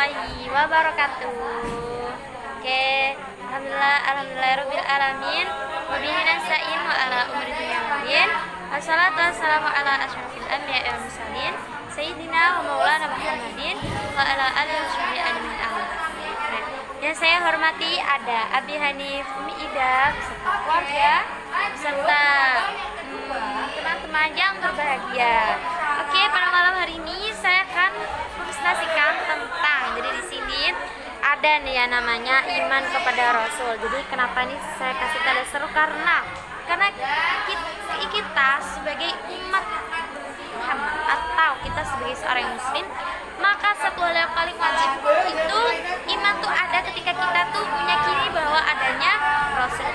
warahmatullahi wabarakatuh. Oke, alhamdulillah alamin. Wabihi nasta'in wa ala umuri dunya waddin. Wassalatu wassalamu ala asyrofil anbiya'i wal mursalin sayyidina wa maulana Muhammadin wa ala alihi washabihi ajmain. Yang saya hormati ada Abi Hanif, Umi Ida, beserta keluarga, beserta teman-teman yang berbahagia. Oke, pada malam hari ini saya akan presentasikan tentang, jadi di sini ada nih ya namanya iman kepada Rasul. Jadi kenapa nih saya kasih tanda seru, karena kita sebagai umat Muhammad atau kita sebagai seorang muslim, maka satu hal yang paling wajib itu iman tuh ada ketika kita tuh meyakini bahwa adanya Rasul.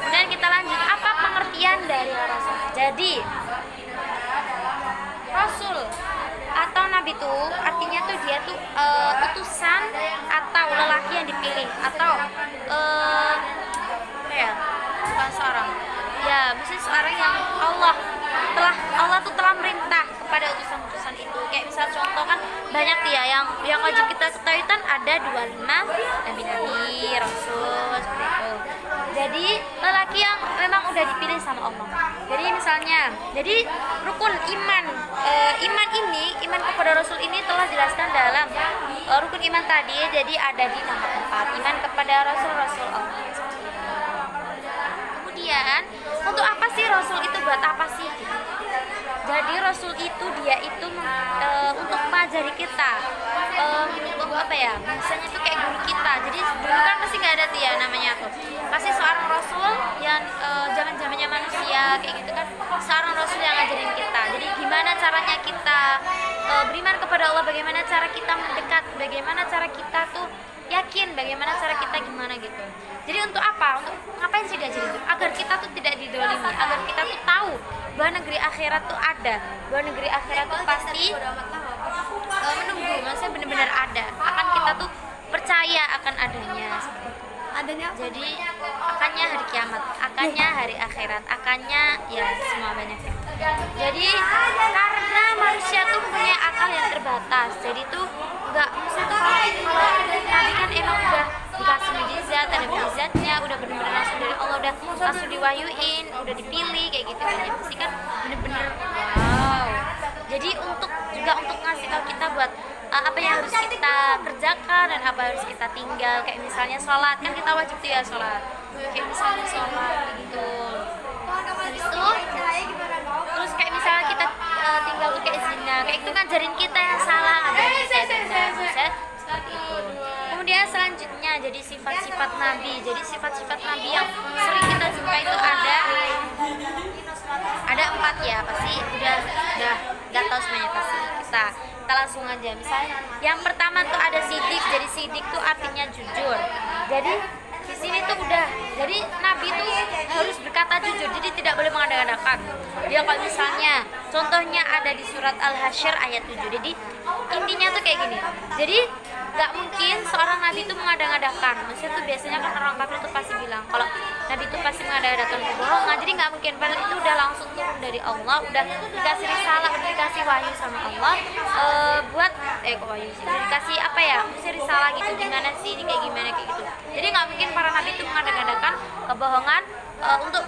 Dan kita lanjut, apa pengertian dari Rasul? Jadi Rasul atau Nabi itu artinya tuh dia tuh utusan atau lelaki yang dipilih, atau apa ya, bukan seorang ya, maksudnya seorang yang Allah tuh telah merintah kepada utusan-utusan itu. Kayak misal contoh kan banyak ya yang wajib kita ketahui kan ada 25 nabi-nabi, rasul, seperti itu. Jadi lelaki yang memang udah dipilih sama Allah. Jadi misalnya, jadi rukun iman iman kepada Rasul ini telah dijelaskan dalam rukun iman tadi. Jadi ada di nomor 4, iman kepada Rasul Allah. Kemudian untuk apa sih Rasul itu, buat apa sih? Jadi Rasul itu dia itu untuk mengajari kita, untuk apa ya? Misalnya itu kayak guru kita. Jadi dulu kan pasti nggak ada tuh ya namanya tuh. Pasti seorang Rasul yang zaman-zamannya manusia kayak gitu kan, seorang Rasul yang ngajarin kita. Jadi gimana caranya kita beriman kepada Allah, bagaimana cara kita mendekat, bagaimana cara kita tuh yakin, bagaimana cara kita gimana gitu. Jadi untuk apa? Untuk ngapain sih diajarin itu? Agar kita tuh tidak didolimi, agar kita tuh tahu bahwa negeri akhirat tuh ada, bahwa negeri akhirat tuh pasti menunggu, maksudnya benar-benar ada. Akan kita tuh percaya akan adanya. Jadi akannya hari kiamat, akannya hari akhirat, akannya ya semua banyak. Jadi karena manusia tuh punya akal yang terbatas, jadi tuh nggak, maksudnya tuh Nabi kan emang udah dikasih mujizat, ada mujizatnya, udah bener-bener langsung dari Allah, udah langsung diwahyuin, udah dipilih kayak gitu kan. Ya pasti kan bener-bener wow. Jadi untuk ngasih tahu kita buat apa yang harus kita kerjakan dan apa harus kita tinggal. Kayak misalnya sholat, kan kita wajib tuh ya sholat. Kayak misalnya sholat gitu. Habis itu terus kayak misalnya kita tinggal tuh kayak zina, kayak itu ngajarin kita yang salah, ngajarin kita zina, misalnya seperti itu. Kemudian selanjutnya jadi sifat-sifat Nabi. Jadi sifat-sifat Nabi yang sering kita jumpai itu ada 4 ya, pasti udah nggak tahu semuanya, pasti kita langsung aja. Misalnya yang pertama tuh ada sidik. Jadi sidik tuh artinya jujur. Jadi di sini tuh udah, jadi Nabi tuh harus berkata jujur, jadi tidak boleh mengada-adakan. Dia kalau misalnya contohnya ada di surat Al-Hasyr ayat 7. Jadi intinya tuh kayak gini. Jadi nggak mungkin seorang Nabi itu mengada-adakan. Maksudnya tuh biasanya kan orang kafir tuh pasti bilang kalau Nabi itu pasti mengada-adakan kebohongan. Jadi nggak mungkin, padahal itu udah langsung turun dari Allah, udah dikasih risalah, udah dikasih wahyu sama Allah buat wahyu sih, dikasih apa ya, mesti risalah gitu, gimana sih ini kayak gimana kayak gitu. Jadi nggak mungkin para Nabi itu mengada-adakan kebohongan untuk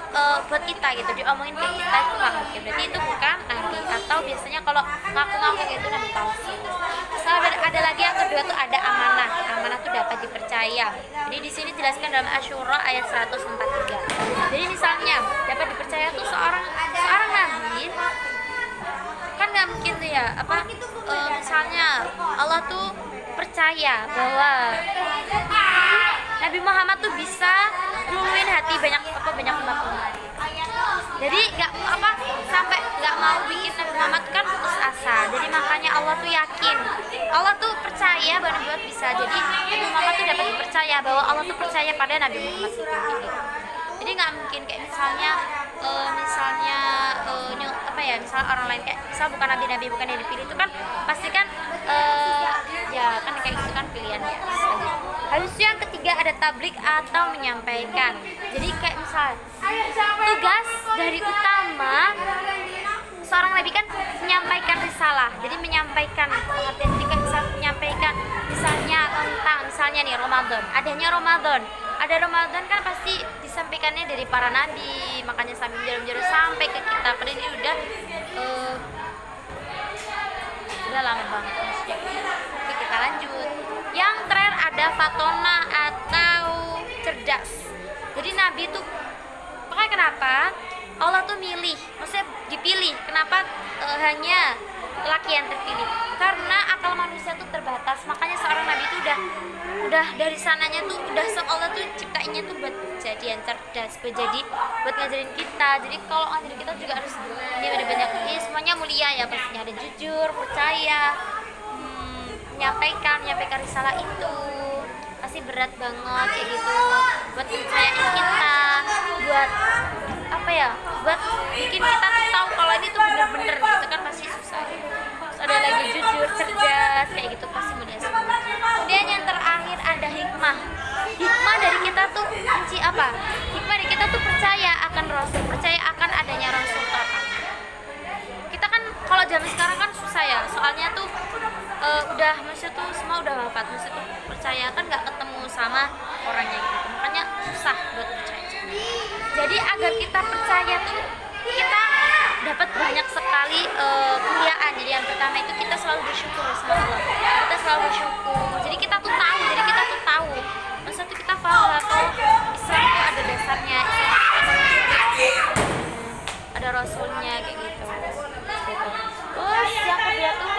buat kita gitu, diomongin ke kita, itu nggak mungkin. Berarti itu bukan Nabi, atau biasanya kalau ngaku-ngaku itu Nabi palsu. Sahabat, ada lagi yang kedua tuh ada amanah. Amanah tuh dapat dipercaya. Jadi di sini dijelaskan dalam Asy-Syura ayat 143. Jadi misalnya dapat dipercaya tuh seorang nabi kan nggak mungkin tuh ya misalnya Allah tuh percaya bahwa Nabi Muhammad tuh bisa ngeluluin hati banyak umat. Jadi sampai nggak mau bikin Nabi Muhammad kan putus asa. Jadi makanya Allah tuh yakin, Allah tuh percaya bahwa Nabi Muhammad bisa. Jadi Nabi Muhammad tuh dapat dipercaya bahwa Allah tuh percaya pada Nabi Muhammad itu. Jadi nggak mungkin kayak misalnya misal orang lain, kayak misal bukan nabi bukan yang dipilih, itu kan pasti kan ya kan kayak gitu kan pilihan ya. Habis itu yang ketiga ada tablik atau menyampaikan. Jadi kayak misal tugas dari utama seorang nabi kan menyampaikan risalah. Jadi menyampaikan pengertian, ketika misal Ramadan. Adanya Ramadan, ada Ramadan kan pasti disampaikannya dari para nabi, makanya sambil jarum-jarum sampai ke kita. Padahal ini udah lama banget maksudnya. Oke, kita lanjut. Yang terakhir ada fatona atau cerdas. Jadi nabi tuh, makanya kenapa Allah tuh milih, maksudnya dipilih. Kenapa hanya laki yang terpilih? Karena akal manusia tuh terbatas. Makanya seorang nabi itu udah dari sananya tuh udah Allah tuh ciptainnya tuh buat jadi yang cerdas, buat ngajarin kita. Jadi kalau ngajarin kita juga harus dia banyak ini semuanya mulia ya, pastinya ada jujur, percaya, menyampaikan risalah itu pasti berat banget kayak gitu, buat percayain kita, buat buat bikin kita tuh tahu kalau ini tuh bener-bener gitu kan, pasti susah. Terus ada lagi jujur, cerdas kayak gitu, pasti mulia semua. Kemudian yang terakhir ada hikmah. Hikmah dari kita tuh kunci apa? Hikmah dari kita tuh percaya akan Rasul, percaya akan adanya Rasul itu apa. Kita kan kalau zaman sekarang kan susah ya, soalnya tuh udah maksudnya tuh semua udah wafat, maksudnya tuh percaya kan nggak ketemu sama orangnya gitu, makanya susah buat percaya. Jadi agar kita percaya tuh kita dapat banyak sekali kemuliaan. Jadi yang pertama itu kita selalu bersyukur sama Allah. Kita selalu bersyukur. Jadi kita tuh tahu. Masa tuh kita paham kalau Islam itu ada dasarnya, ada Rasulnya kayak gitu. Terus yang kedua tuh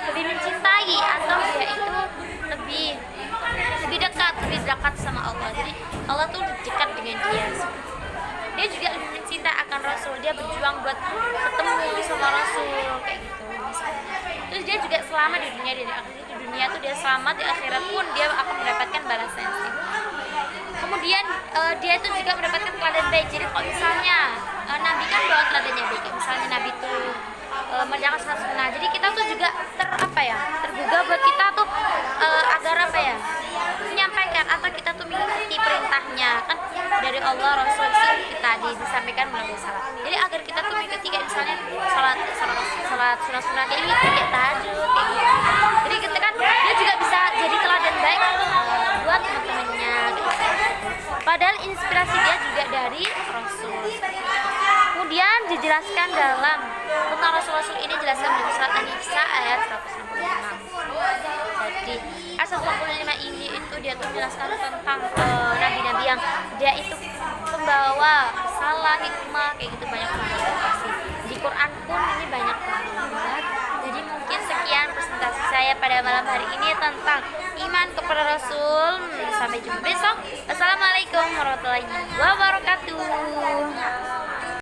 lebih mencintai atau dia itu lebih dekat sama Allah. Jadi Allah tuh dekat dengan dia. Dia juga lebih mencinta akan Rasul, dia berjuang buat ketemu sama Rasul kayak gitu. Terus dia juga selamat di dunia, di dunia tuh dia selamat, di akhirat pun dia akan mendapatkan balasan yang sempurna. Kemudian dia tuh juga mendapatkan teladan baik. Jadi kalau misalnya Nabi kan bawa teladannya baik, misalnya Nabi tuh menjalankan sholat sunnah. Jadi kita tuh juga tergugah buat kita tuh agar menyampaikan atau kita tuh mengikuti perintahnya kan dari Allah, Rasul kita disampaikan melalui salat. Jadi agar kita tuh mengikuti kayak misalnya salat sunnah kayak gitu, kayak tahajud kayak gitu. Jadi kita kan dia juga bisa jadi teladan baik buat teman-temannya gitu. Padahal inspirasi dia juga dari Rasul. Kemudian dijelaskan tentang Rasul-Rasul ini dijelaskan dalam surat An-Nisa ayat 165. Jadi ayat 165 ini itu dia tuh menjelaskan tentang nabi-nabi yang dia itu pembawa salah, hikmah kayak gitu, banyak banget pasti. Di Quran pun ini banyak banget. Jadi mungkin sekian presentasi saya pada malam hari ini tentang iman kepada Rasul. Sampai jumpa besok. Assalamualaikum warahmatullahi wabarakatuh.